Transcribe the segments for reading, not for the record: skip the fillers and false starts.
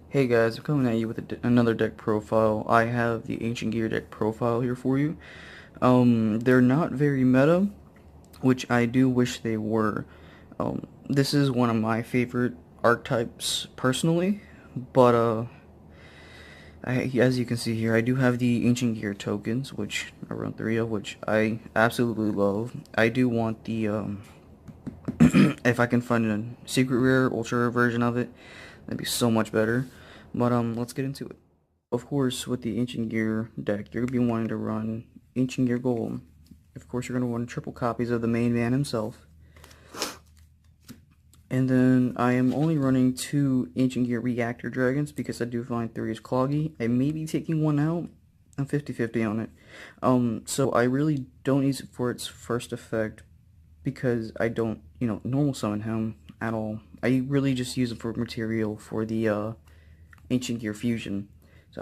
Hey guys, I'm coming at you with another deck profile. I have the Ancient Gear deck profile here for you. They're not very meta, which I do wish they were. This is one of my favorite archetypes personally, but as you can see here, I do have the Ancient Gear tokens, which I run three of, which I absolutely love. I do want the if I can find a secret rare, ultra rare version of it, that'd be so much better. But let's get into it. Of course, with the Ancient Gear deck, you're gonna be wanting to run Ancient Gear Golem. Of course, you're gonna want triple copies of the main man himself. And then I am only running two Ancient Gear Reactor Dragons because I do find three is cloggy. I may be taking one out. I'm 50-50 on it. So I really don't use it for its first effect because I don't, normal summon him at all. I really just use it for material for the Ancient Gear Fusion. So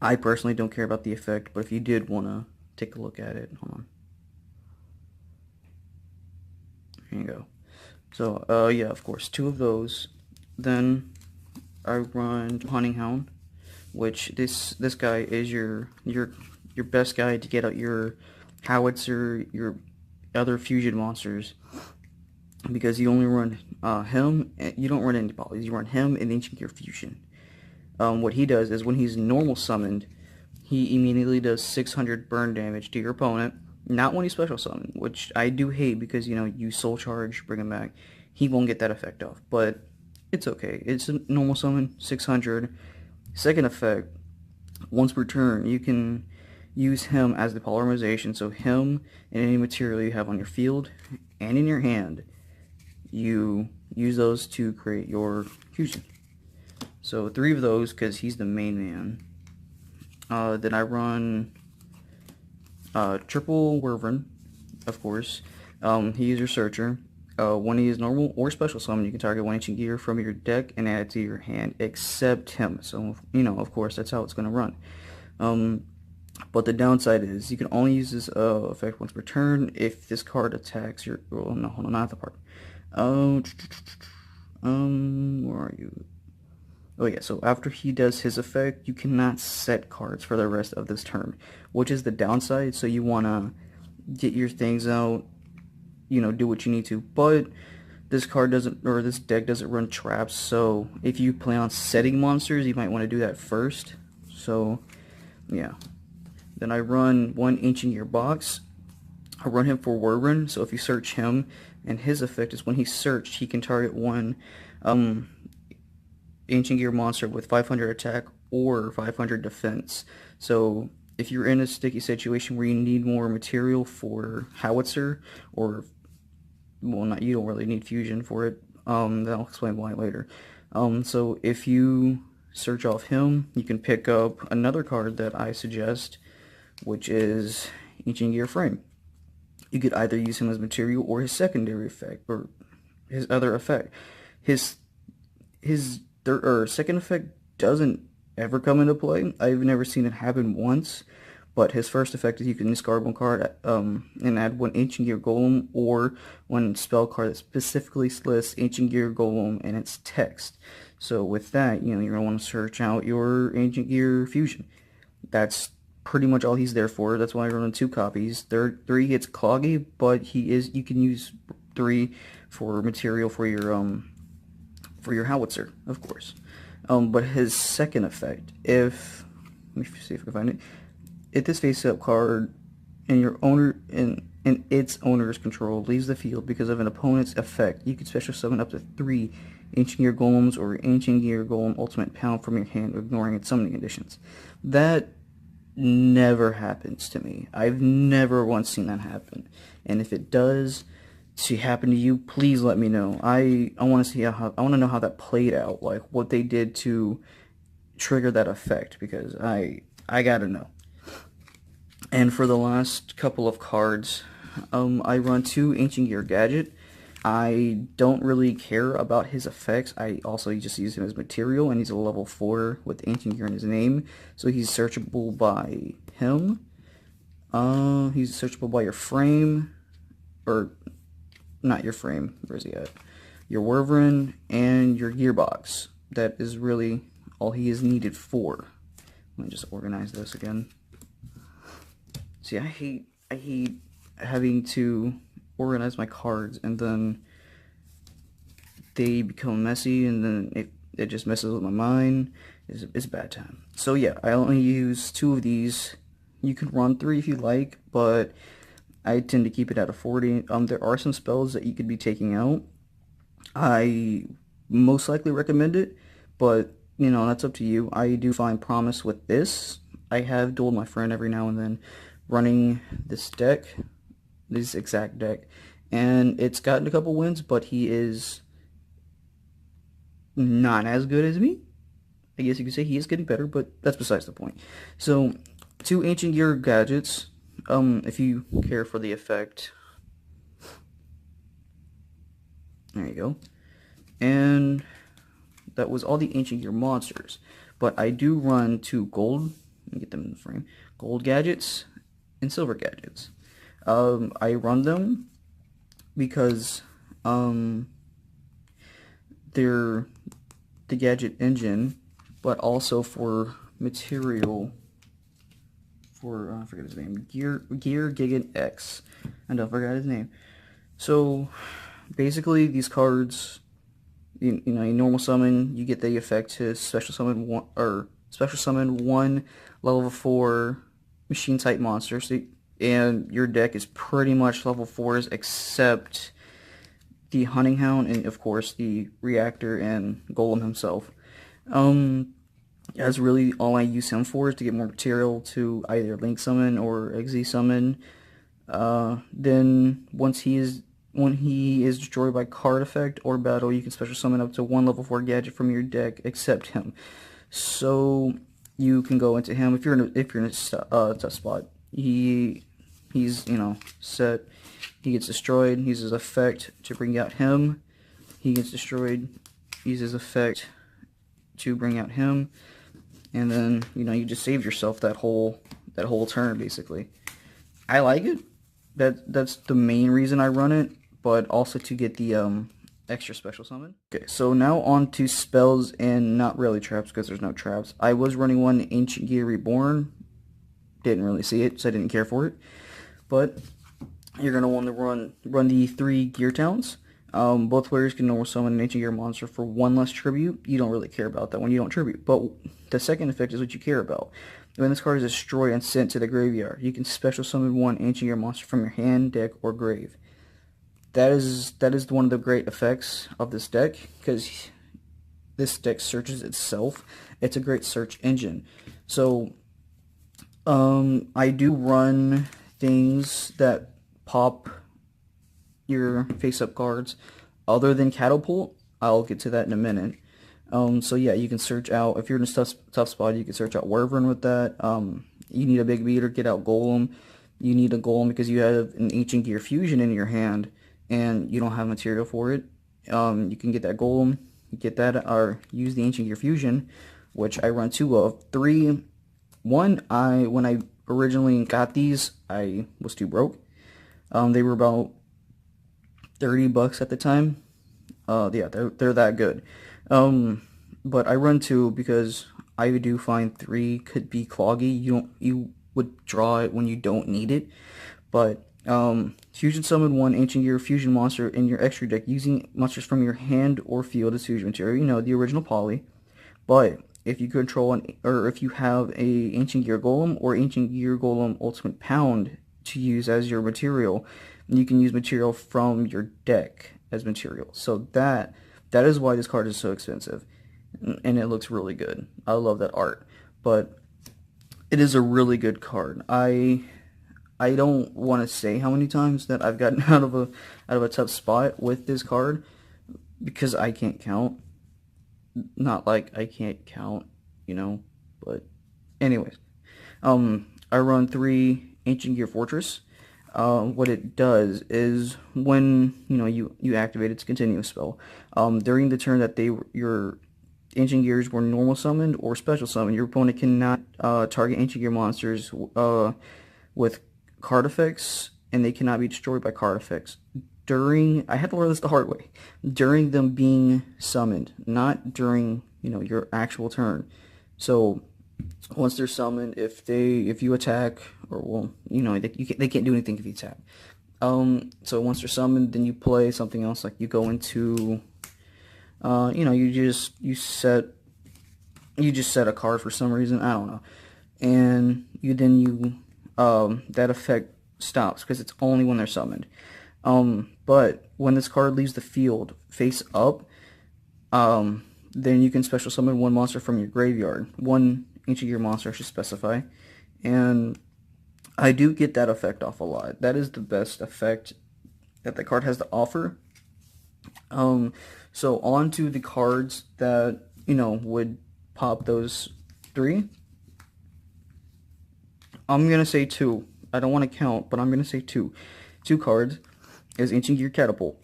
I personally don't care about the effect, but if you did want to take a look at it, hold on. Here you go. So, yeah, of course, two of those. Then I run Hunting Hound, which this guy is your best guy to get out your howitzer, your other fusion monsters, because you only run him. You don't run any polys. You run him and Ancient Gear Fusion. What he does is when he's normal summoned, he immediately does 600 burn damage to your opponent. Not when he's special summoned, which I do hate because, you soul charge, bring him back. He won't get that effect off, but it's okay. It's a normal summon, 600. Second effect, once per turn, you can use him as the polymerization. So him and any material you have on your field and in your hand, you use those to create your fusion. So three of those because he's the main man. Then I run triple Wyvern, of course. He is your searcher. When he is normal or special summon, you can target one Ancient Gear from your deck and add it to your hand, except him. So, of course, that's how it's going to run. But the downside is you can only use this effect once per turn if this card attacks your... Well, no, hold on, not the part. Where are you? Oh yeah, so after he does his effect, you cannot set cards for the rest of this turn, which is the downside. So you want to get your things out, do what you need to. But this card doesn't, or this deck doesn't run traps, so if you plan on setting monsters, you might want to do that first. So, yeah. Then I run one Ancient Gear box. I run him for Wyvern, so if you search him, and his effect is when he's searched, he can target one, Ancient Gear monster with 500 attack or 500 defense. So if you're in a sticky situation where you need more material for howitzer, or well, not, you don't really need fusion for it. Then I'll explain why later. So if you search off him, you can pick up another card that I suggest, which is Ancient Gear Frame. You could either use him as material or his secondary effect, or his other effect. His second effect doesn't ever come into play. I've never seen it happen once, but his first effect is you can discard one card and add one Ancient Gear Golem or one spell card that specifically lists Ancient Gear Golem in its text. So with that, you're going to want to search out your Ancient Gear Fusion. That's pretty much all he's there for. That's why I run two copies. Three gets cloggy, but you can use three for material for your howitzer, of course. But his second effect, let me see if I can find it. If this face-up card and your owner in its owner's control leaves the field because of an opponent's effect, you can special summon up to 3 Ancient Gear Golems or Ancient Gear Golem Ultimate Pound from your hand, ignoring its summoning conditions. That never happens to me. I've never once seen that happen. And if it does happen to you, please let me know. I want to see I want to know how that played out, like what they did to trigger that effect, because I gotta know. And for the last couple of cards, I run two Ancient Gear Gadget. I don't really care about his effects. I also just use him as material, and he's a level 4 with Ancient Gear in his name, so he's searchable by him. He's searchable by your frame, or not your frame, where's he at? Your Wyvern and your Gearbox. that is really all he is needed for. Let me just organize this again. See, I hate having to organize my cards and then they become messy and then it just messes with my mind. It's a bad time. So yeah, I only use 2 of these. You can run 3 if you like, but I tend to keep it at a 40. There are some spells that you could be taking out. I most likely recommend it, but you know, that's up to you. I do find promise with this. I have dueled my friend every now and then running this deck, this exact deck, and it's gotten a couple wins, but he is not as good as me. I guess you could say he is getting better, but that's besides the point. So, 2 Ancient Gear gadgets, if you care for the effect. There you go. And that was all the Ancient Gear monsters. But I do run 2 gold, let me get them in the frame, gold gadgets and silver gadgets. I run them because they're the gadget engine, but also for material for I forget his name, Gear Gigant X. I forgot his name. So basically, these cards, you know, a normal summon, you get the effect to special summon one level 4 machine type monster. So, and your deck is pretty much level 4s except the Hunting Hound and of course the Reactor and Golem himself. That's really all I use him for, is to get more material to either Link summon or Exe summon. Then when he is destroyed by card effect or battle, you can special summon up to 1 level 4 gadget from your deck except him. So you can go into him if you're in a tough spot. He's, you know, set. He gets destroyed. He uses effect to bring out him. He gets destroyed. He uses effect to bring out him, and then, you know, you just save yourself that whole turn basically. I like it. That's the main reason I run it, but also to get the extra special summon. Okay, so now on to spells and not really traps, because there's no traps. I was running one Ancient Gear Reborn. Didn't really see it, so I didn't care for it. But you're gonna want to run the 3 Gear Towns. Both players can normal summon an Ancient Gear monster for 1 less tribute. You don't really care about that when you don't tribute, but the second effect is what you care about. When this card is destroyed and sent to the graveyard, you can special summon 1 Ancient Gear monster from your hand, deck, or grave. That is one of the great effects of this deck, because this deck searches itself. It's a great search engine. So I do run things that pop your face-up cards other than Catapult. I'll get to that in a minute. So yeah, you can search out, if you're in a tough spot, you can search out Wyvern with that. You need a big beater, get out Golem. You need a Golem because you have an Ancient Gear Fusion in your hand and you don't have material for it. You can get that Golem, get that, or use the Ancient Gear Fusion, which I run 2 of. 3, 1, when I originally got these, I was too broke. They were about $30 at the time. Yeah, they're that good. But I run 2 because I do find 3 could be cloggy. You would draw it when you don't need it. But fusion summon 1 Ancient Gear Fusion monster in your extra deck using monsters from your hand or field as fusion material. You know, the original poly. But if you control or if you have a Ancient Gear Golem or Ancient Gear Golem Ultimate Pound to use as your material, you can use material from your deck as material. So that is why this card is so expensive, and it looks really good. I love that art, but it is a really good card. I don't want to say how many times that I've gotten out of a tough spot with this card, because I can't count. Not like I can't count, you know, but anyways. I run 3 Ancient Gear Fortress. What it does is when, you know, you activate its continuous spell, during the turn that your Ancient Gears were normal summoned or special summoned, your opponent cannot target Ancient Gear monsters with card effects, and they cannot be destroyed by card effects. I had to learn this the hard way. During them being summoned, not during your actual turn. So once they're summoned, if you attack, or well, they can't do anything if you attack. So once they're summoned, then you play something else. Like you go into, you just set a card for some reason. I don't know, and that effect stops because it's only when they're summoned. But when this card leaves the field face up, then you can special summon one monster from your graveyard. One Ancient Gear monster, I should specify. And I do get that effect off a lot. That is the best effect that the card has to offer. So on to the cards that, would pop those three. I'm going to say two. I don't want to count, but I'm going to say two. Two cards is Ancient Gear Catapult.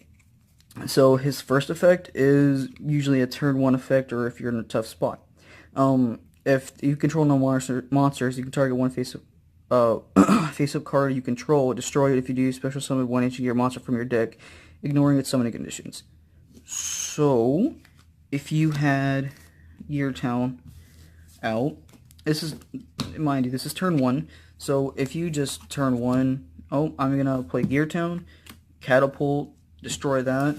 So his first effect is usually a turn 1 effect, or if you're in a tough spot. If you control no monsters, you can target one face-up card you control, destroy it. If you do, special summon one Ancient Gear monster from your deck, ignoring its summoning conditions. So, if you had Gear Town out, mind you, this is turn 1. So if you just turn 1, I'm gonna play Gear Town, Catapult, destroy that.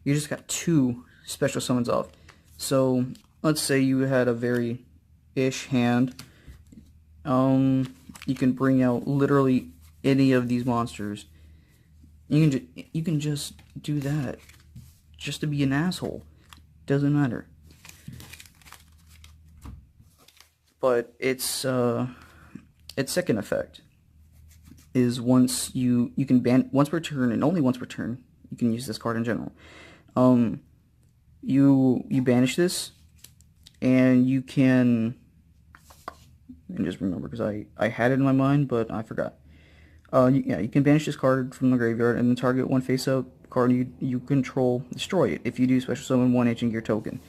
You just got 2 special summons off. So let's say you had a very ish hand. You can bring out literally any of these monsters. You can just do that, just to be an asshole. Doesn't matter. But its second effect is once you can ban once per turn, and only once per turn. You can use this card in general. You banish this, and you can. And just remember, because I had it in my mind, but I forgot. You can banish this card from the graveyard, and then target one face-up card you control, destroy it. If you do, special summon one Ancient Gear token,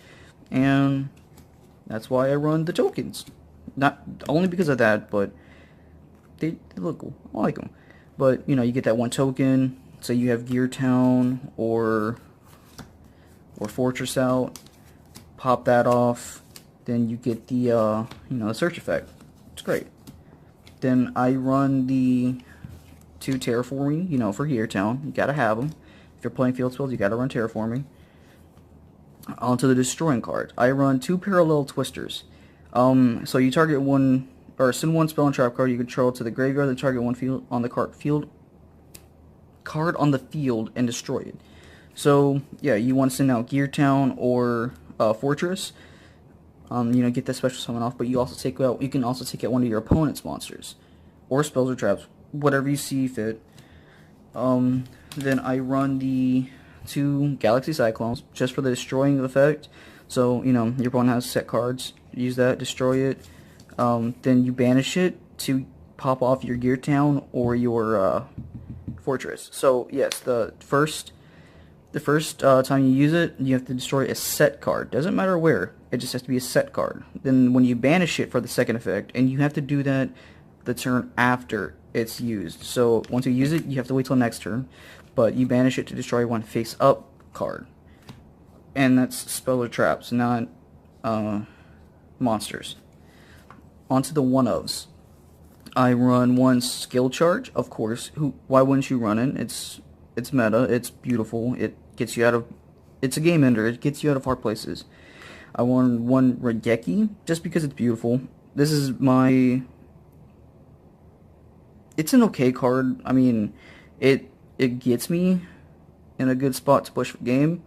and that's why I run the tokens. Not only because of that, but they look cool. I like them. But you get that one token. Say you have Gear Town or Fortress out, pop that off. Then you get the the search effect. It's great. Then I run the 2 terraforming. For Gear Town, you gotta have them. If you're playing field spells, you gotta run terraforming. Onto the destroying card, I run 2 parallel twisters. So you target one, or send one spell and trap card you control to the graveyard, then target one field on the card on the field and destroy it. So yeah, you want to send out Gear Town or Fortress. Get that special summon off, but you can also take out one of your opponent's monsters, or spells or traps, whatever you see fit. Then I run the 2 Galaxy Cyclones just for the destroying effect. So your opponent has set cards. Use that, destroy it. Then you banish it to pop off your Gear Town or your Fortress. So yes, the first time you use it, you have to destroy a set card. Doesn't matter where, it just has to be a set card. Then when you banish it for the second effect, and you have to do that the turn after it's used. So once you use it, you have to wait till next turn, but you banish it to destroy one face-up card. And that's spell or traps, not monsters. Onto the one-ofs. I run 1 skill charge, of course. Why wouldn't you run it? It's meta, it's beautiful, it gets you out of... It's a game ender, it gets you out of hard places. I won 1 Raigeki, just because it's beautiful. This is my... It's an okay card. I mean, it gets me in a good spot to push the game,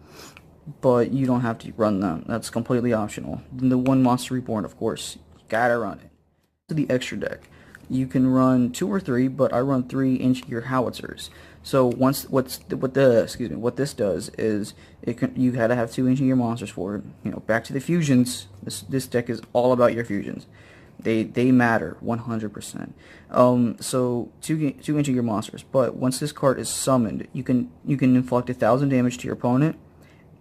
but you don't have to run that. That's completely optional. Then the 1 Monster Reborn, of course. You gotta run it. To the extra deck, you can run 2 or 3, but I run 3 Ancient Gear Howitzers. So what this does is you gotta have 2 Ancient Gear monsters for it. Back to the fusions. This deck is all about your fusions. They matter 100%. So two Ancient Gear monsters. But once this card is summoned, you can inflict 1,000 damage to your opponent,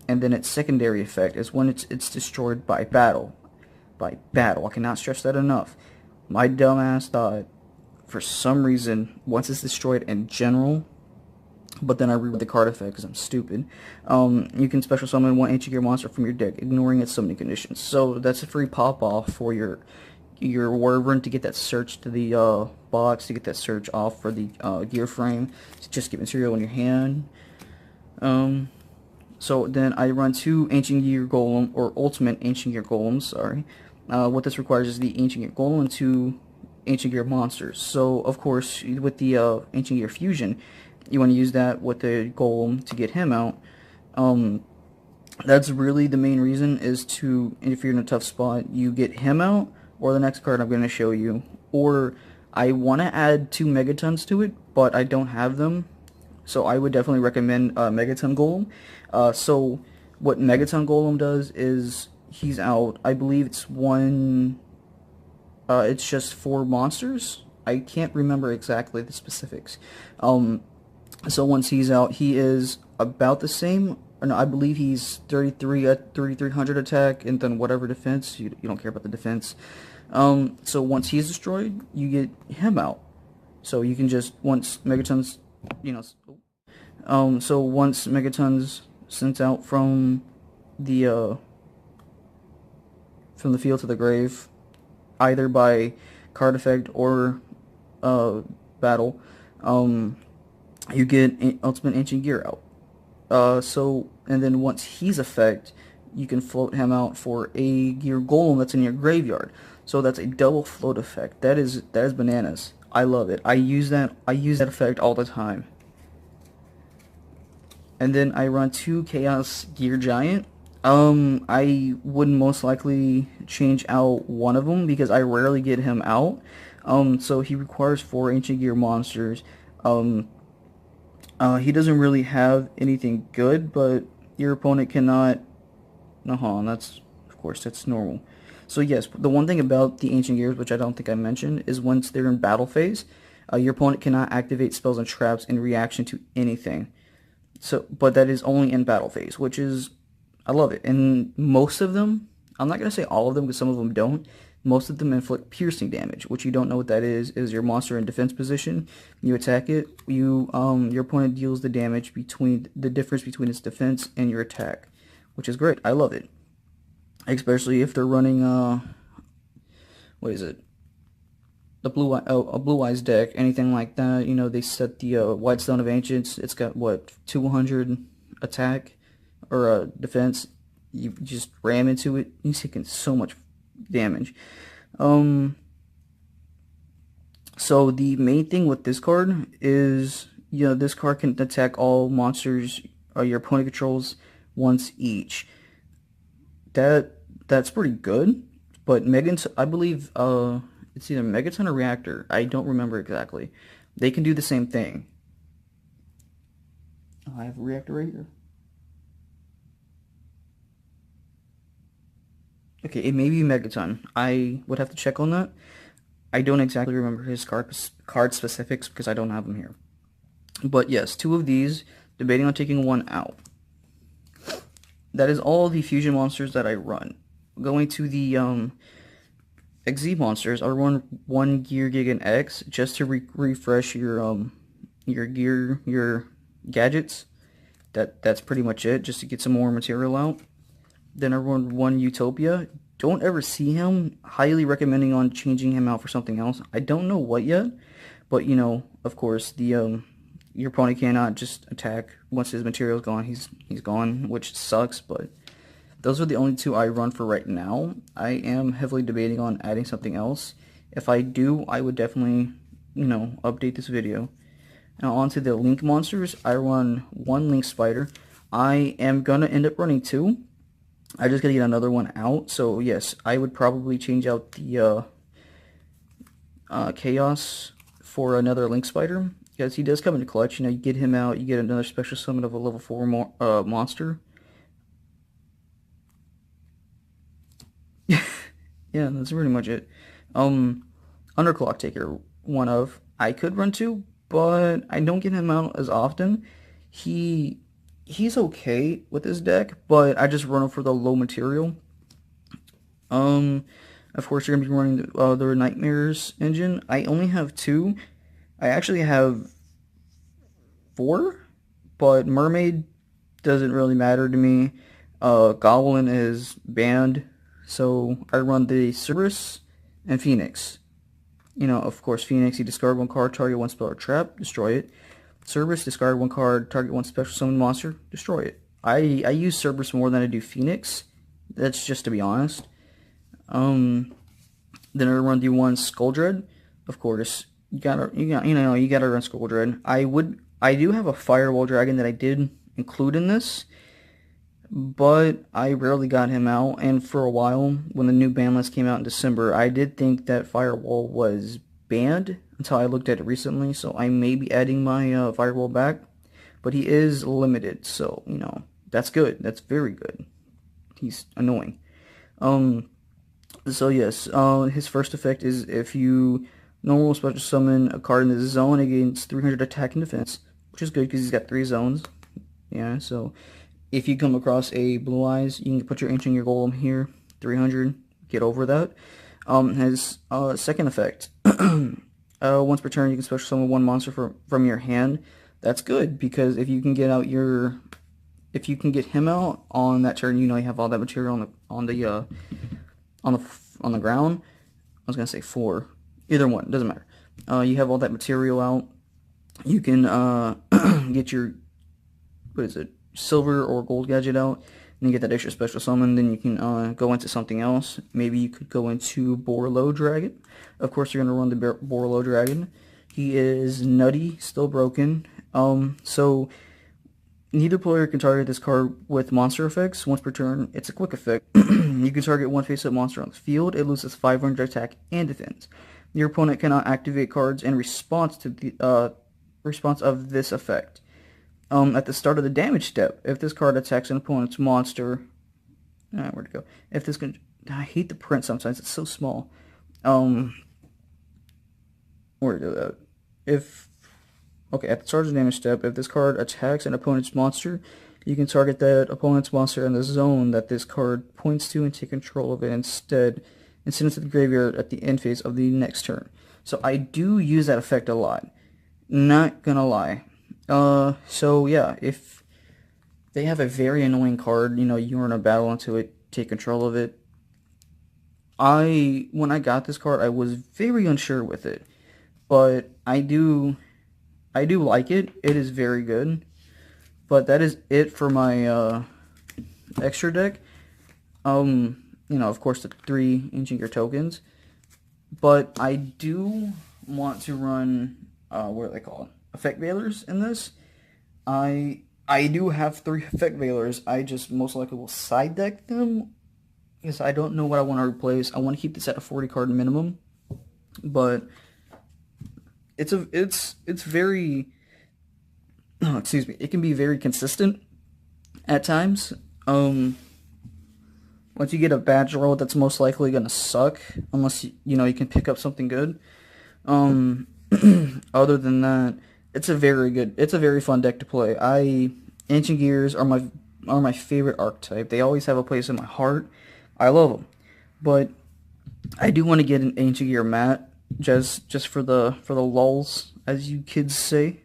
and then its secondary effect is when it's destroyed by battle. By battle, I cannot stress that enough. My dumbass thought, for some reason, once it's destroyed in general, but then I reread the card effect because I'm stupid. You can special summon one Ancient Gear monster from your deck, ignoring its summoning conditions. So that's a free pop-off for your Wyvern to get that search to the box, to get that search off for the gear frame, to just get material in your hand. So then I run two Ancient Gear Golem, or Ultimate Ancient Gear Golems, sorry. What this requires is the Ancient Gear Golem and two Ancient Gear monsters. So, of course, with the Ancient Gear Fusion, you want to use that with the Golem to get him out. That's really the main reason, is to, if you're in a tough spot, you get him out, or the next card I'm going to show you. Or, I want to add two Megatons to it, but I don't have them. So I would definitely recommend Megaton Golem. So what Megaton Golem does is, he's out, I believe it's it's just 4 monsters. I can't remember exactly the specifics. So once he's out, he is about the same. Or no, I believe he's 33 at 3300 attack, and then whatever defense. You don't care about the defense. So once he's destroyed, you get him out. So you can just, once Megaton's, so once Megaton's sent out from the field to the grave, either by card effect or battle, you get Ultimate Ancient Gear out. And then once he's effect, you can float him out for a Gear Golem that's in your graveyard. So that's a double float effect. That is bananas. I love it. I use that effect all the time. And then I run 2 Chaos Gear Giant. I would most likely change out one of them because I rarely get him out. So he requires 4 Ancient Gear monsters. He doesn't really have anything good, but your opponent cannot. That's, of course, that's normal. So yes, the one thing about the Ancient Gears, which I don't think I mentioned, is once they're in battle phase, your opponent cannot activate spells and traps in reaction to anything. So, but that is only in battle phase, which is, I love it. And most of them, I'm not going to say all of them because some of them don't, most of them inflict piercing damage, which you don't know what that is your monster in defense position. You attack it, your opponent deals the damage between, the difference between its defense and your attack, which is great. I love it. Especially if they're running, what is it? A Blue Eyes deck, anything like that. They set the White Stone of Ancients. It's got, what, 200 attack or defense. You just ram into it. You're taking so much damage. So the main thing with this card is, this card can attack all monsters your opponent controls once each. That's pretty good. But I believe, it's either Megaton or Reactor. I don't remember exactly. They can do the same thing. I have a Reactor right here. Okay, it may be Megaton. I would have to check on that. I don't exactly remember his card specifics because I don't have them here. But yes, 2 of these, debating on taking 1 out. That is all the fusion monsters that I run. Going to the XZ monsters, I run 1 Gear Gigan X just to refresh your gadgets. That's pretty much it, just to get some more material out. Then I run 1 Utopia. Don't ever see him. Highly recommending on changing him out for something else. I don't know what yet, but of course, the your opponent cannot just attack once his material's gone. He's gone, which sucks, but those are the only 2 I run for right now. I am heavily debating on adding something else. If I do, I would definitely, update this video. Now on to the Link monsters. I run 1 Link Spider. I am gonna end up running 2. I just gotta get another one out. So yes, I would probably change out the Chaos for another Link Spider, because he does come into clutch. You get him out, you get another special summon of a level 4 monster. Yeah, that's pretty much it. Underclock Taker, 1 of. I could run 2, but I don't get him out as often. He's okay with this deck, but I just run him for the low material. Of course, you're going to be running the Nightmares engine. I only have 2. I actually have 4 but Mermaid doesn't really matter to me. Goblin is banned, so I run the Cerberus and Phoenix. Of course, Phoenix, you discard one card, target one spell or trap, destroy it. Cerberus, discard one card, target one special summon monster, destroy it. I use Cerberus more than I do Phoenix. That's just to be honest. Then I run the one Skull Dread. Of course, you gotta run Skull Dread. I do have a Firewall Dragon that I did include in this, but I rarely got him out, and for a while, when the new ban list came out in December, I did think that Firewall was banned until I looked at it recently, so I may be adding my Firewall back, but he is limited, so, that's good. That's very good. He's annoying. So yes, his first effect is if you normal special summon a card in the zone against 300 attack and defense, which is good because he's got 3 zones. Yeah, so if you come across a Blue Eyes, you can put your Ancient Gear Golem here, 300, get over that. His second effect, once per turn you can special summon one monster from your hand. That's good because if you can get him out on that turn, you have all that material on the ground. I was gonna say 4, either one, doesn't matter. You have all that material out. You can get your silver or gold gadget out, and you get that extra special summon. Then you can go into something else. Maybe you could go into Borlo Dragon. Of course, you're gonna run the Borlo Dragon. He is nutty, still broken. So neither player can target this card with monster effects. Once per turn, it's a quick effect. You can target one face-up monster on the field. It loses 500 attack and defense. Your opponent cannot activate cards in response to the response of this effect. At the start of the damage step, if this card attacks an opponent's monster, where'd it go? If this can, I hate the print sometimes. It's so small. Where'd it go? At the start of the damage step, if this card attacks an opponent's monster, you can target that opponent's monster in the zone that this card points to and take control of it instead, and send it to the graveyard at the end phase of the next turn. So I do use that effect a lot. Not gonna lie. So yeah, if they have a very annoying card, you're in a battle into it, take control of it. When I got this card, I was very unsure with it, but I do like it. It is very good. But that is it for my extra deck. Of course the 3 Ancient Gear tokens. But I do want to run what are they called? Effect Veilers in this. I do have 3 Effect Veilers. I just most likely will side deck them because I don't know what I want to replace. I want to keep this at a 40 card minimum, but it's very excuse me, it can be very consistent at times. Once you get a badge roll, that's most likely gonna suck unless you can pick up something good. Other than that, it's a very fun deck to play. Ancient Gears are my favorite archetype. They always have a place in my heart. I love them, but I do want to get an Ancient Gear mat just for the lulz, as you kids say.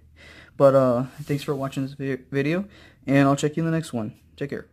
But thanks for watching this video, and I'll check you in the next one. Take care.